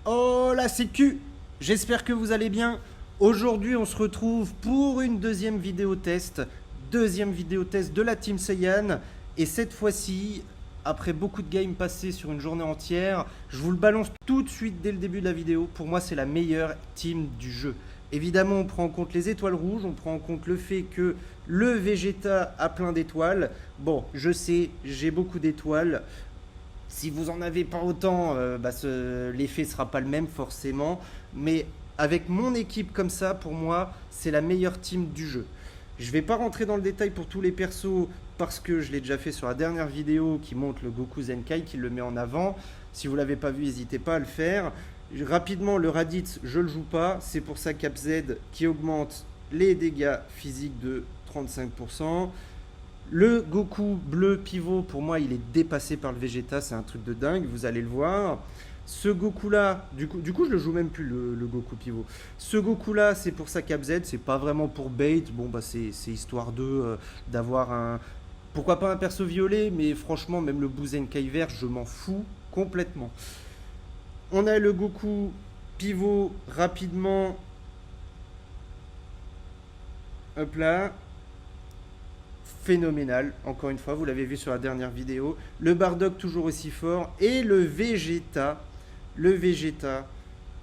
Oh la sécu, j'espère que vous allez bien. Aujourd'hui on se retrouve pour une deuxième vidéo test de la Team Saiyan. Et cette fois-ci, après beaucoup de games passés sur une journée entière, je vous le balance tout de suite dès le début de la vidéo. Pour moi c'est la meilleure team du jeu. Évidemment on prend en compte les étoiles rouges, on prend en compte le fait que le Vegeta a plein d'étoiles. Bon, je sais, j'ai beaucoup d'étoiles. Si vous en avez pas autant, l'effet sera pas le même forcément. Mais avec mon équipe comme ça, pour moi, c'est la meilleure team du jeu. Je vais pas rentrer dans le détail pour tous les persos parce que je l'ai déjà fait sur la dernière vidéo qui montre le Goku Zenkai, qui le met en avant. Si vous l'avez pas vu, n'hésitez pas à le faire. Rapidement, le Raditz, je le joue pas. C'est pour sa Cap Z qui augmente les dégâts physiques de 35%. Le Goku bleu pivot, pour moi, il est dépassé par le Vegeta, c'est un truc de dingue, vous allez le voir. Ce Goku là, du coup je le joue même plus le Goku pivot. Ce Goku là, c'est pour sa Cap Z, c'est pas vraiment pour bait. Bon bah c'est histoire d'avoir un, pourquoi pas un perso violet, mais franchement même le Buzenkai vert, je m'en fous complètement. On a le Goku pivot rapidement. Hop là. Phénoménal, encore une fois, vous l'avez vu sur la dernière vidéo. Le Bardock toujours aussi fort. Et le Vegeta,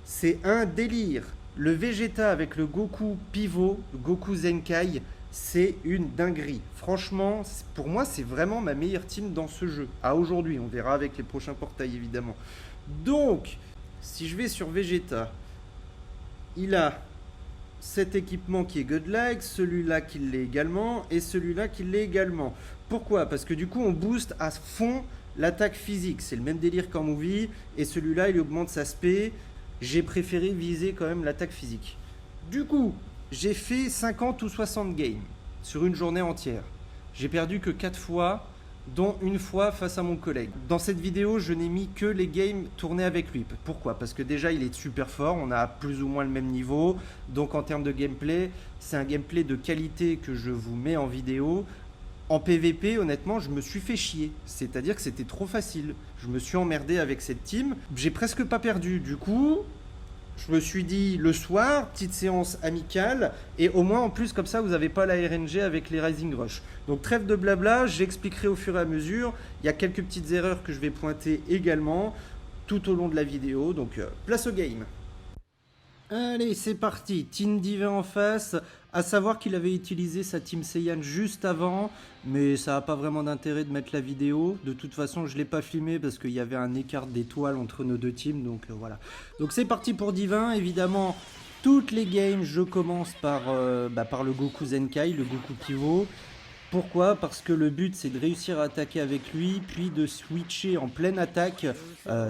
c'est un délire. Le Vegeta avec le Goku pivot, le Goku Zenkai, c'est une dinguerie. Franchement, pour moi, c'est vraiment ma meilleure team dans ce jeu. À aujourd'hui, on verra avec les prochains portails, évidemment. Donc, si je vais sur Vegeta, il a cet équipement qui est godlike, celui-là qui l'est également, et celui-là qui l'est également. Pourquoi? Parce que du coup, on booste à fond l'attaque physique. C'est le même délire qu'en movie, et celui-là, il augmente sa spé. J'ai préféré viser quand même l'attaque physique. Du coup, j'ai fait 50 ou 60 games sur une journée entière. J'ai perdu que 4 fois, dont une fois face à mon collègue. Dans cette vidéo, je n'ai mis que les games tournés avec lui. Pourquoi? Parce que déjà, il est super fort, on a plus ou moins le même niveau. Donc en termes de gameplay, c'est un gameplay de qualité que je vous mets en vidéo. En PVP, honnêtement, je me suis fait chier. C'est-à-dire que c'était trop facile. Je me suis emmerdé avec cette team. J'ai presque pas perdu. Du coup, je me suis dit le soir, petite séance amicale, et au moins en plus comme ça vous n'avez pas la RNG avec les Rising Rush. Donc trêve de blabla, j'expliquerai au fur et à mesure. Il y a quelques petites erreurs que je vais pointer également tout au long de la vidéo. Donc place au game. Allez, c'est parti. Team Diva en face. À savoir qu'il avait utilisé sa Team Saiyan juste avant, mais ça n'a pas vraiment d'intérêt de mettre la vidéo. De toute façon, je ne l'ai pas filmé parce qu'il y avait un écart d'étoiles entre nos deux teams, donc voilà. Donc c'est parti pour Divin. Évidemment, toutes les games, je commence par le Goku Zenkai, le Goku pivot. Pourquoi? Parce que le but c'est de réussir à attaquer avec lui, puis de switcher en pleine attaque,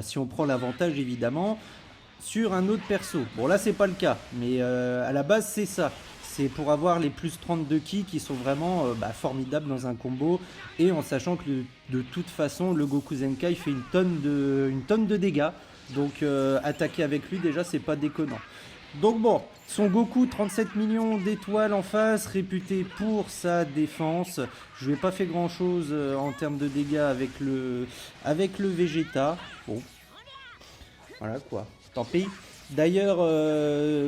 si on prend l'avantage évidemment, sur un autre perso. Bon là c'est pas le cas, mais à la base c'est ça. C'est pour avoir les plus 32 ki qui sont vraiment formidables dans un combo, et en sachant que de toute façon le Goku Zenkai fait une tonne de dégâts. Donc attaquer avec lui déjà c'est pas déconnant. Donc bon, son Goku 37 millions d'étoiles en face, réputé pour sa défense. Je lui ai pas fait grand chose en termes de dégâts avec le Vegeta. Bon, voilà quoi, tant pis. D'ailleurs,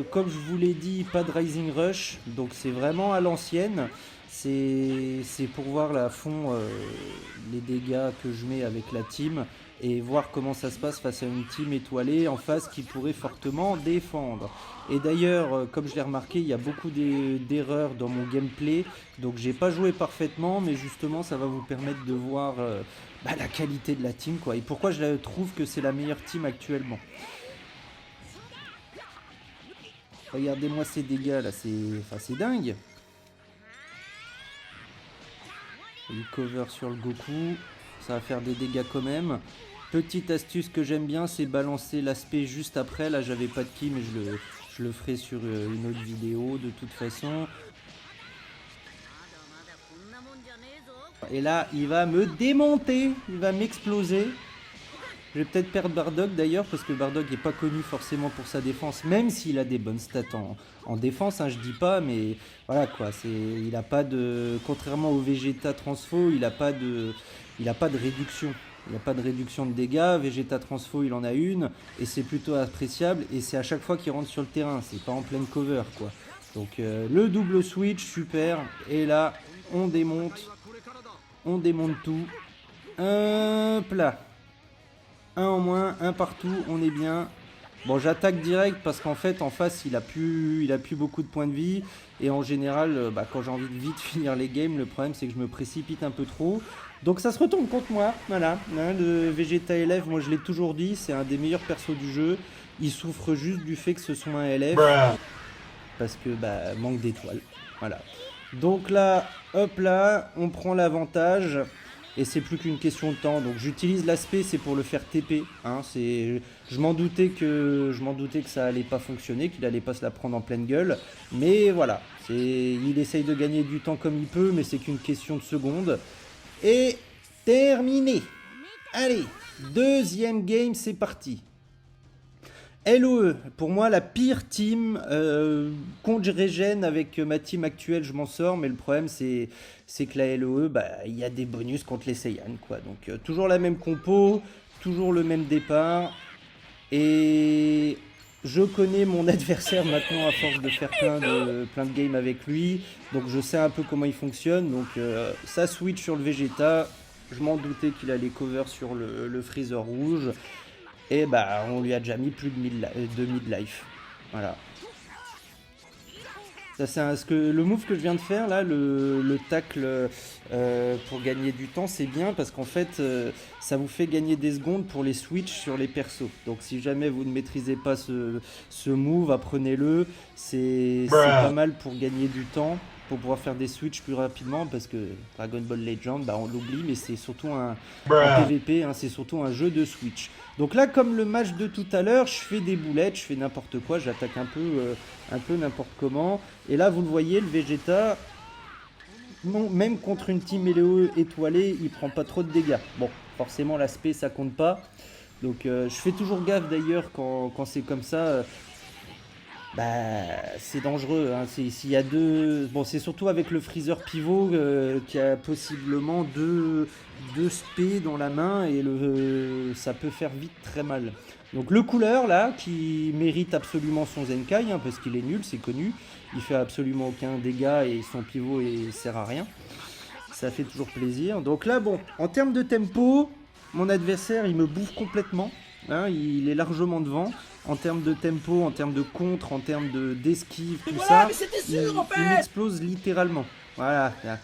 comme je vous l'ai dit, pas de Rising Rush, donc c'est vraiment à l'ancienne. C'est pour voir à fond les dégâts que je mets avec la team et voir comment ça se passe face à une team étoilée en face qui pourrait fortement défendre. Et d'ailleurs, comme je l'ai remarqué, il y a beaucoup d'erreurs dans mon gameplay, donc j'ai pas joué parfaitement, mais justement ça va vous permettre de voir la qualité de la team, quoi, et pourquoi je trouve que c'est la meilleure team actuellement. Regardez-moi ces dégâts là, c'est dingue. Il cover sur le Goku, ça va faire des dégâts quand même. Petite astuce que j'aime bien, c'est balancer l'aspect juste après. Là j'avais pas de ki, mais je le ferai sur une autre vidéo de toute façon. Et là il va me démonter, il va m'exploser. Je vais peut-être perdre Bardock d'ailleurs, parce que Bardock n'est pas connu forcément pour sa défense, même s'il a des bonnes stats en défense, hein, je dis pas, mais voilà quoi, il a pas de, contrairement au Vegeta Transfo, il a pas de réduction. Il n'y a pas de réduction de dégâts. Vegeta Transfo, il en a une. Et c'est plutôt appréciable. Et c'est à chaque fois qu'il rentre sur le terrain. C'est pas en pleine cover, quoi. Donc le double switch, super. Et là, on démonte. On démonte tout. Hop là. Un en moins, un partout, on est bien. Bon, j'attaque direct parce qu'en fait, en face, il a plus beaucoup de points de vie. Et en général, quand j'ai envie de vite finir les games, le problème, c'est que je me précipite un peu trop. Donc ça se retourne contre moi, voilà. Hein, le Vegeta LF, moi je l'ai toujours dit, c'est un des meilleurs persos du jeu. Il souffre juste du fait que ce soit un LF. Parce que, manque d'étoiles. Voilà. Donc là, hop là, on prend l'avantage. Et c'est plus qu'une question de temps. Donc j'utilise l'aspect, c'est pour le faire TP. Hein, je m'en doutais que ça allait pas fonctionner, qu'il allait pas se la prendre en pleine gueule. Mais voilà, il essaye de gagner du temps comme il peut, mais c'est qu'une question de secondes. Et terminé. Allez, deuxième game, c'est parti. LOE, pour moi la pire team, contre Regen avec ma team actuelle je m'en sors, mais le problème c'est que la LOE, il y a des bonus contre les Saiyans, quoi. Donc toujours la même compo, toujours le même départ, et je connais mon adversaire maintenant à force de faire plein de games avec lui, donc je sais un peu comment il fonctionne, donc ça switch sur le Vegeta, je m'en doutais qu'il allait cover sur le Freezer rouge. Et on lui a déjà mis plus de 2000 life. Voilà. Ça, c'est le move que je viens de faire là, le tacle pour gagner du temps, c'est bien parce qu'en fait ça vous fait gagner des secondes pour les switches sur les persos. Donc si jamais vous ne maîtrisez pas ce move, apprenez-le. C'est pas mal pour gagner du temps, pour pouvoir faire des switches plus rapidement, parce que Dragon Ball Legend, on l'oublie, mais c'est surtout en PVP, hein, c'est surtout un jeu de switch. Donc là, comme le match de tout à l'heure, je fais des boulettes, je fais n'importe quoi, j'attaque un peu n'importe comment. Et là, vous le voyez, le Vegeta, même contre une team LOE étoilée, il prend pas trop de dégâts. Bon, forcément, l'aspect, ça compte pas. Donc je fais toujours gaffe d'ailleurs quand c'est comme ça. C'est dangereux, hein. S'il y a deux... Bon, c'est surtout avec le Freezer pivot qui a possiblement deux spé dans la main et ça peut faire vite très mal. Donc le couleur là, qui mérite absolument son Zenkai, hein, parce qu'il est nul, c'est connu. Il fait absolument aucun dégât et son pivot il sert à rien. Ça fait toujours plaisir. Donc là, bon, en termes de tempo, mon adversaire il me bouffe complètement. Hein, il est largement devant. En termes de tempo, en termes de contre, en termes d'esquive, tout ça, il m'explose littéralement. Voilà, là,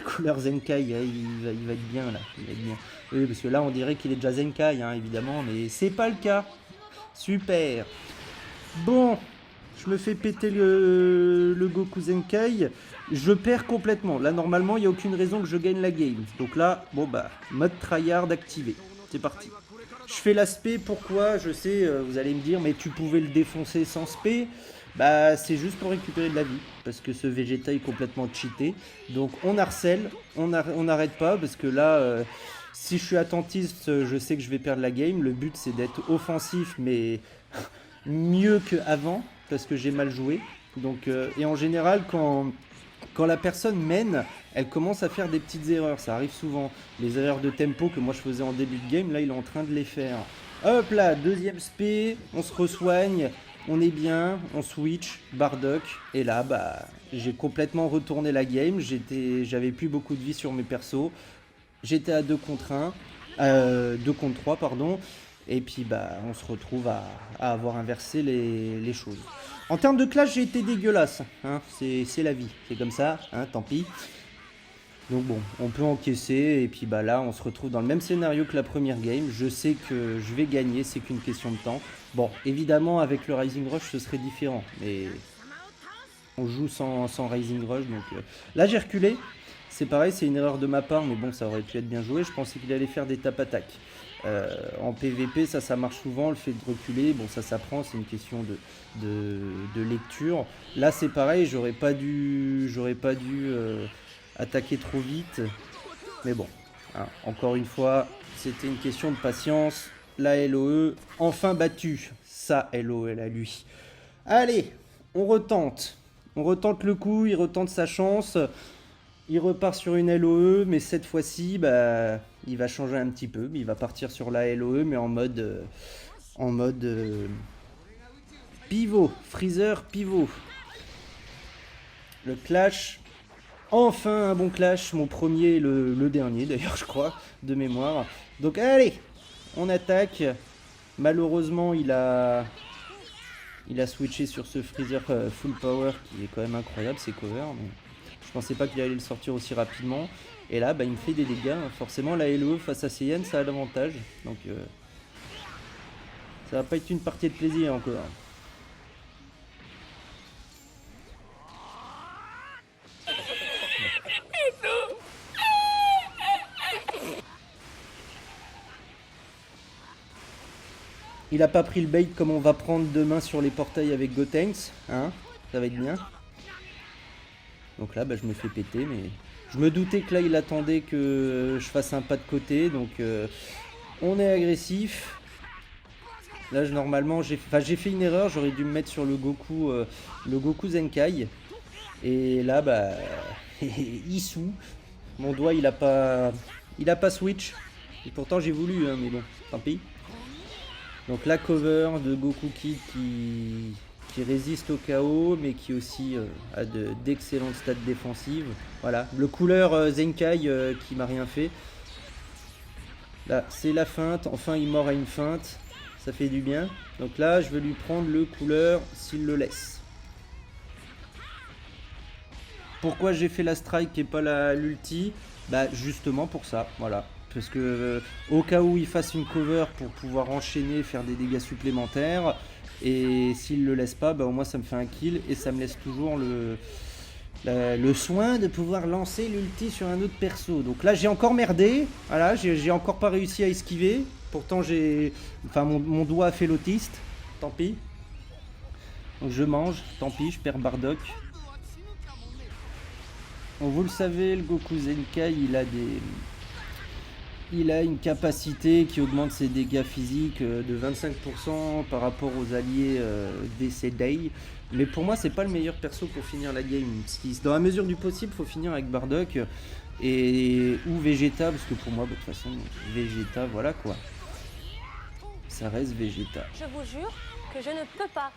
couleur Zenkai, il va être bien là. Il va être bien. Oui, parce que là on dirait qu'il est déjà Zenkai, hein, évidemment, mais c'est pas le cas. Super. Bon, je me fais péter le Goku Zenkai. Je perds complètement. Là, normalement, il n'y a aucune raison que je gagne la game. Donc là, mode tryhard activé. C'est parti. Je fais l'aspect, pourquoi? Je sais, vous allez me dire, mais tu pouvais le défoncer sans spé. C'est juste pour récupérer de la vie, parce que ce Vegeta est complètement cheaté. Donc on harcèle, on n'arrête pas, parce que là, si je suis attentiste, je sais que je vais perdre la game. Le but c'est d'être offensif, mais mieux qu'avant, parce que j'ai mal joué. Donc, et en général, quand la personne mène, elle commence à faire des petites erreurs, ça arrive souvent. Les erreurs de tempo que moi je faisais en début de game, là il est en train de les faire. Hop là, deuxième spé, on se resoigne, on est bien, on switch, Bardock. Et là, j'ai complètement retourné la game, j'avais plus beaucoup de vie sur mes persos. J'étais à 2 contre 1, 2 contre 3 pardon. Et puis on se retrouve à avoir inversé les choses. En termes de clash, j'ai été dégueulasse, hein, c'est la vie, c'est comme ça, hein, tant pis. Donc bon, on peut encaisser, et puis là, on se retrouve dans le même scénario que la première game. Je sais que je vais gagner, c'est qu'une question de temps. Bon, évidemment, avec le Rising Rush, ce serait différent, mais on joue sans Rising Rush, donc là, j'ai reculé. C'est pareil, c'est une erreur de ma part, mais bon, ça aurait pu être bien joué. Je pensais qu'il allait faire des tap-attaques. En PVP, ça marche souvent, le fait de reculer, bon, ça s'apprend, c'est une question de lecture. Là, c'est pareil, j'aurais pas dû attaquer trop vite, mais bon, hein, encore une fois, c'était une question de patience. La LOE, enfin battue, ça LOE, elle a lui. Allez, on retente le coup, il retente sa chance. Il repart sur une LOE, mais cette fois-ci, bah, il va changer un petit peu. Il va partir sur la LOE, mais en mode pivot, freezer pivot. Le clash, enfin un bon clash, mon premier, le dernier d'ailleurs je crois, de mémoire. Donc allez, on attaque. Malheureusement il a switché sur ce freezer full power qui est quand même incroyable, c'est cover. Mais je pensais pas qu'il allait le sortir aussi rapidement. Et là, bah, il me fait des dégâts. Forcément, la LOE face à Saiyan, ça a l'avantage. Donc ça va pas être une partie de plaisir encore. Il a pas pris le bait comme on va prendre demain sur les portails avec Gotenks, hein, ça va être bien. Donc là, bah, je me fais péter, mais je me doutais que là, il attendait que je fasse un pas de côté, donc on est agressif. Là, normalement, j'ai fait une erreur, j'aurais dû me mettre sur le Goku Zenkai. Et là, bah, Issou, mon doigt, il a pas switch. Et pourtant, j'ai voulu, hein, mais bon, tant pis. Donc la cover de Goku Kid qui résiste au chaos, mais qui aussi a d'excellentes stats défensives. Voilà, le couleur Zenkai qui m'a rien fait. Là, c'est la feinte. Enfin, il mord à une feinte. Ça fait du bien. Donc là, je vais lui prendre le couleur s'il le laisse. Pourquoi j'ai fait la strike et pas l'ulti? Bah justement pour ça, voilà. Parce que au cas où il fasse une cover pour pouvoir enchaîner, faire des dégâts supplémentaires, et s'il le laisse pas, bah au moins ça me fait un kill et ça me laisse toujours le soin de pouvoir lancer l'ulti sur un autre perso. Donc là j'ai encore merdé, voilà, j'ai encore pas réussi à esquiver. Pourtant mon doigt a fait l'autiste, tant pis. Donc je mange, tant pis, je perds Bardock. Donc vous le savez, le Goku Zenkai, il a une capacité qui augmente ses dégâts physiques de 25% par rapport aux alliés décédés. Mais pour moi, c'est pas le meilleur perso pour finir la game. Dans la mesure du possible, il faut finir avec Bardock ou Vegeta, parce que pour moi, de toute façon, Vegeta, voilà quoi. Ça reste Vegeta. Je vous jure que je ne peux pas.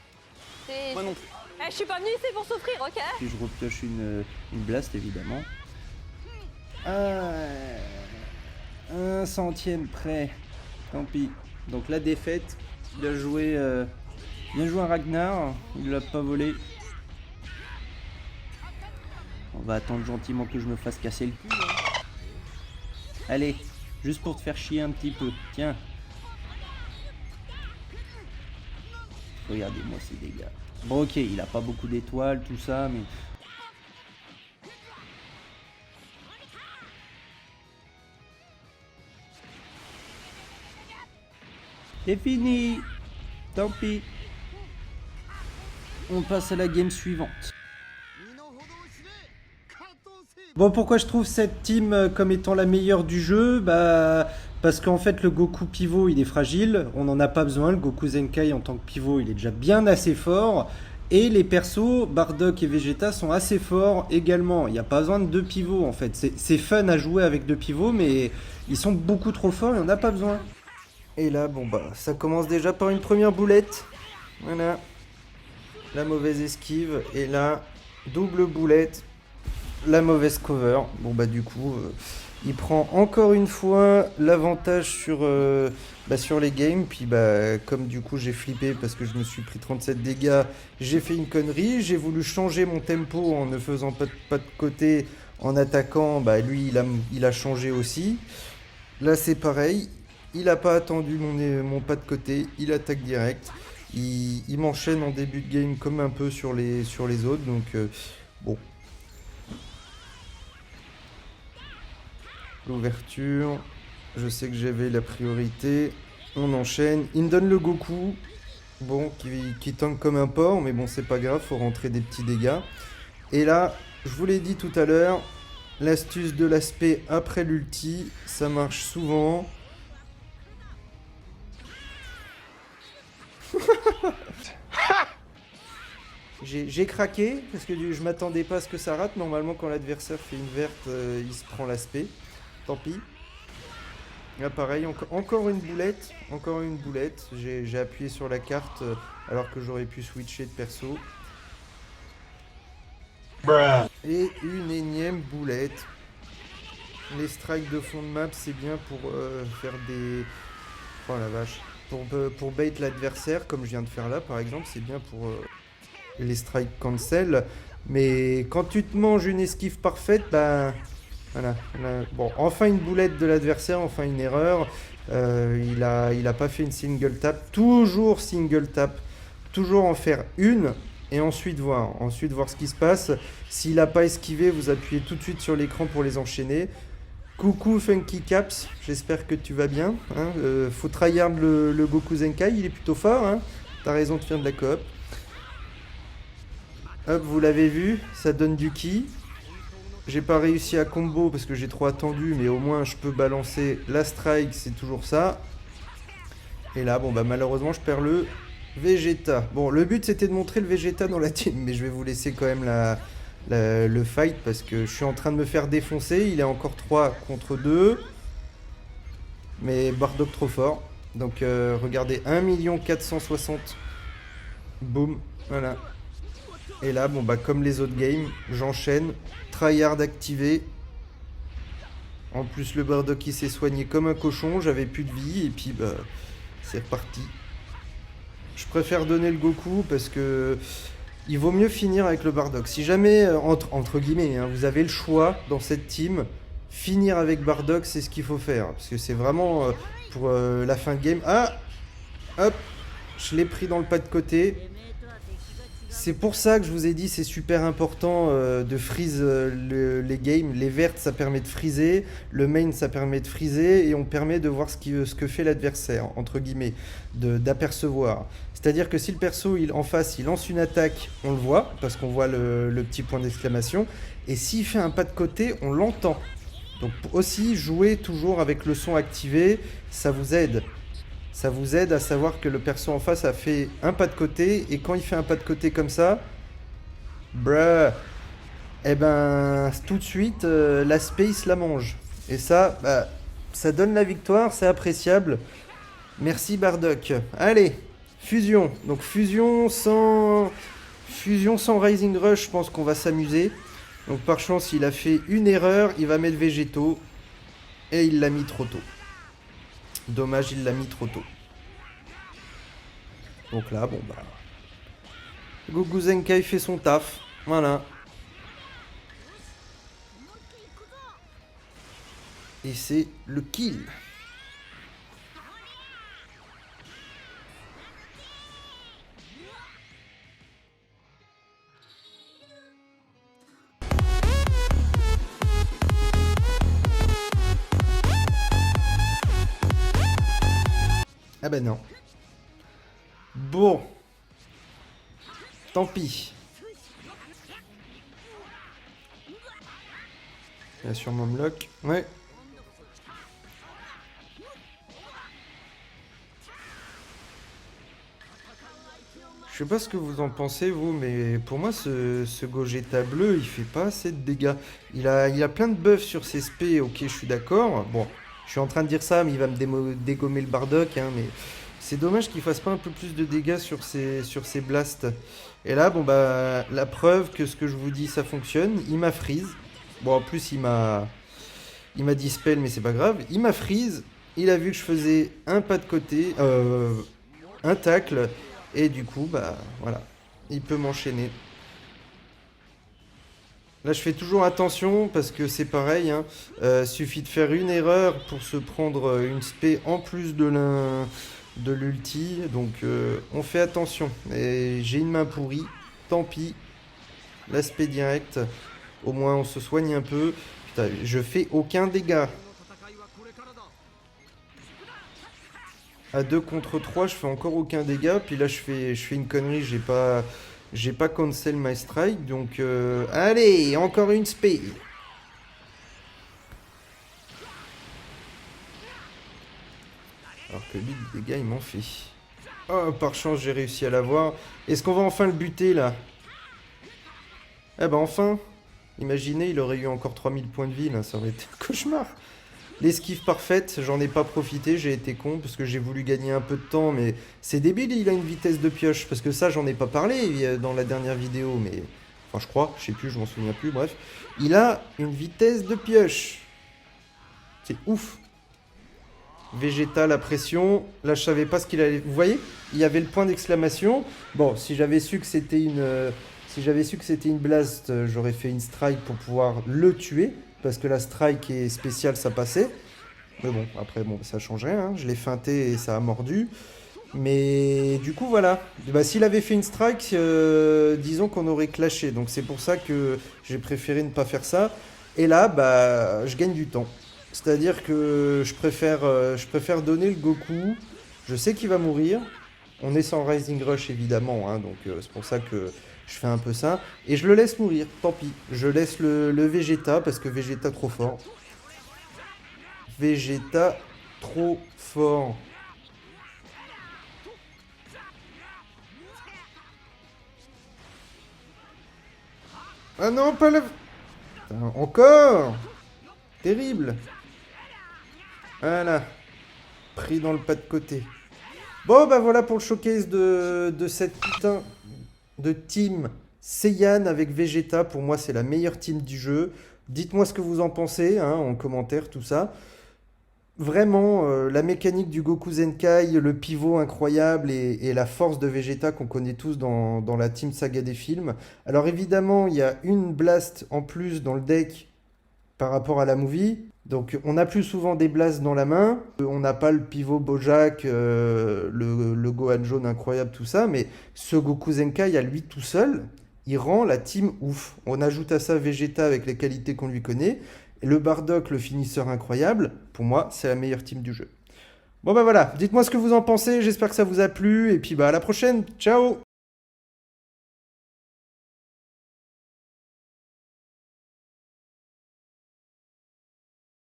Moi non plus. Je suis pas venue ici pour souffrir, ok? Puis je repioche une blast, évidemment. Un centième près. Tant pis. Donc la défaite. Bien joué un Ragnar. Il l'a pas volé. On va attendre gentiment que je me fasse casser le cul. Allez, juste pour te faire chier un petit peu. Tiens. Regardez-moi ces dégâts. Bon ok, il a pas beaucoup d'étoiles, tout ça, mais... C'est fini. Tant pis. On passe à la game suivante. Bon, pourquoi je trouve cette team comme étant la meilleure du jeu? Bah, parce qu'en fait, le Goku pivot, il est fragile. On n'en a pas besoin. Le Goku Zenkai, en tant que pivot, il est déjà bien assez fort. Et les persos, Bardock et Vegeta, sont assez forts également. Il n'y a pas besoin de deux pivots, en fait. C'est fun à jouer avec deux pivots, mais ils sont beaucoup trop forts et on n'a pas besoin. Et là, bon bah, ça commence déjà par une première boulette. Voilà. La mauvaise esquive. Et là, double boulette. La mauvaise cover. Bon bah du coup, il prend encore une fois l'avantage sur les games. Puis bah comme du coup j'ai flippé parce que je me suis pris 37 dégâts, j'ai fait une connerie. J'ai voulu changer mon tempo en ne faisant pas de côté, en attaquant. Bah lui il a changé aussi. Là c'est pareil. Il n'a pas attendu mon pas de côté. Il attaque direct. Il m'enchaîne en début de game comme un peu sur les autres. Donc bon. L'ouverture, je sais que j'avais la priorité. On enchaîne. Il me donne le Goku. Bon, qui tank comme un porc, mais bon, c'est pas grave, faut rentrer des petits dégâts. Et là, je vous l'ai dit tout à l'heure, l'astuce de l'aspect après l'ulti, ça marche souvent. J'ai craqué parce que je m'attendais pas à ce que ça rate. Normalement, quand l'adversaire fait une verte, il se prend l'aspect. Tant pis. Là, pareil, encore une boulette. Encore une boulette. J'ai appuyé sur la carte alors que j'aurais pu switcher de perso. Et une énième boulette. Les strikes de fond de map, c'est bien pour faire des... Oh la vache. Pour bait l'adversaire, comme je viens de faire là, par exemple, c'est bien pour les strikes cancel. Mais quand tu te manges une esquive parfaite, bah... Voilà. Bon, enfin une boulette de l'adversaire, enfin une erreur. Il a pas fait une single tap. Toujours single tap. Toujours en faire une. Et ensuite voir ce qui se passe. S'il n'a pas esquivé, vous appuyez tout de suite sur l'écran pour les enchaîner. Coucou Funky Caps, j'espère que tu vas bien. Hein. Faut tryhard le Goku Zenkai, il est plutôt fort. Hein. T'as raison de faire de la coop. Hop, vous l'avez vu, ça donne du ki. J'ai pas réussi à combo parce que j'ai trop attendu, mais au moins je peux balancer la strike, c'est toujours ça. Et là, bon bah malheureusement je perds le Vegeta. Bon, le but c'était de montrer le Vegeta dans la team, mais je vais vous laisser quand même le fight parce que je suis en train de me faire défoncer. Il est encore 3 contre 2. Mais Bardock trop fort. Donc regardez, 1 460 000. Boum, voilà. Et là, bon bah comme les autres games, j'enchaîne. Tryhard activé. En plus le Bardock qui s'est soigné comme un cochon. J'avais plus de vie et puis bah c'est reparti. Je préfère donner le Goku parce que il vaut mieux finir avec le Bardock. Si jamais, entre guillemets, hein, vous avez le choix dans cette team, finir avec Bardock, c'est ce qu'il faut faire. Parce que c'est vraiment pour la fin de game. Ah, hop, je l'ai pris dans le pas de côté. C'est pour ça que je vous ai dit c'est super important de freeze les games. Les vertes ça permet de freezer, le main ça permet de freezer et on permet de voir ce que fait l'adversaire, entre guillemets, d'apercevoir. C'est-à-dire que si le perso en face il lance une attaque, on le voit, parce qu'on voit le petit point d'exclamation, et s'il fait un pas de côté, on l'entend. Donc aussi jouer toujours avec le son activé, ça vous aide. Ça vous aide à savoir que le perso en face a fait un pas de côté. Et quand il fait un pas de côté comme ça, bruh, eh ben tout de suite, l'aspect il se la mange. Et ça, bah, ça donne la victoire, c'est appréciable. Merci Bardock. Allez, fusion. Donc fusion sans Rising Rush, je pense qu'on va s'amuser. Donc par chance, il a fait une erreur, il va mettre végétaux. Et il l'a mis trop tôt. Dommage, il l'a mis trop tôt. Donc là, bon bah... Goku Zenkai fait son taf. Voilà. Et c'est le kill. Ah ben non. Bon. Tant pis. Il y a sûrement bloc. Ouais. Je sais pas ce que vous en pensez, vous, mais pour moi, ce Gogeta bleu, il fait pas assez de dégâts. Il a plein de buffs sur ses spé, ok, je suis d'accord. Bon, je suis en train de dire ça, mais il va me dégommer le Bardock, hein, mais c'est dommage qu'il fasse pas un peu plus de dégâts sur ses blasts. Et là, bon, bah, la preuve que ce que je vous dis, ça fonctionne. Il m'a freeze. Bon, en plus, il m'a dispel, mais c'est pas grave. Il m'a freeze. Il a vu que je faisais un pas de côté, un tacle. Et du coup, bah voilà, il peut m'enchaîner. Là, je fais toujours attention parce que c'est pareil. Hein, suffit de faire une erreur pour se prendre une spé en plus de l'ulti. Donc, on fait attention. Et j'ai une main pourrie. Tant pis. L'aspect direct. Au moins, on se soigne un peu. Putain, je fais aucun dégât. À 2 contre 3, je fais encore aucun dégât. Puis là, je fais une connerie. J'ai pas cancel my strike. Donc, allez, encore une spé. Alors que lui, des dégâts, il m'en fait. Oh, par chance, j'ai réussi à l'avoir. Est-ce qu'on va enfin le buter, là? Eh ben enfin, imaginez, il aurait eu encore 3000 points de vie, là, ça aurait été un cauchemar. L'esquive parfaite, j'en ai pas profité, j'ai été con parce que j'ai voulu gagner un peu de temps, mais c'est débile, il a une vitesse de pioche, parce que ça j'en ai pas parlé dans la dernière vidéo, mais enfin je crois, je sais plus, je m'en souviens plus, bref. Il a une vitesse de pioche. C'est ouf. Vegeta, la pression, là je savais pas ce qu'il allait... Vous voyez, il y avait le point d'exclamation. Bon, si j'avais su que c'était une blast, j'aurais fait une strike pour pouvoir le tuer. Parce que la strike est spéciale, ça passait. Mais bon, après, bon, ça changeait. Hein. Je l'ai feinté et ça a mordu. Mais du coup, voilà. Bah, s'il avait fait une strike, disons qu'on aurait clashé. Donc c'est pour ça que j'ai préféré ne pas faire ça. Et là, bah, je gagne du temps. C'est-à-dire que je préfère donner le Goku. Je sais qu'il va mourir. On est sans Rising Rush, évidemment. Hein, donc c'est pour ça que je fais un peu ça. Et je le laisse mourir, tant pis. Je laisse le Vegeta, parce que Vegeta trop fort. Vegeta trop fort. Ah non, pas le... Putain, encore. Terrible. Voilà. Pris dans le pas de côté. Bon, bah voilà pour le showcase de cette putain de team Saiyan avec Vegeta. Pour moi, c'est la meilleure team du jeu. Dites-moi ce que vous en pensez, hein, en commentaire, tout ça. Vraiment, la mécanique du Goku Zenkai, le pivot incroyable et la force de Vegeta qu'on connaît tous dans la team saga des films. Alors évidemment, il y a une blast en plus dans le deck par rapport à la movie. Donc on a plus souvent des blasts dans la main. On n'a pas le pivot Bojack, le Gohan jaune incroyable, tout ça. Mais ce Goku Zenkai à lui tout seul, il rend la team ouf. On ajoute à ça Vegeta avec les qualités qu'on lui connaît. Et le Bardock, le finisseur incroyable. Pour moi, c'est la meilleure team du jeu. Bon bah voilà, dites-moi ce que vous en pensez. J'espère que ça vous a plu. Et puis bah à la prochaine. Ciao!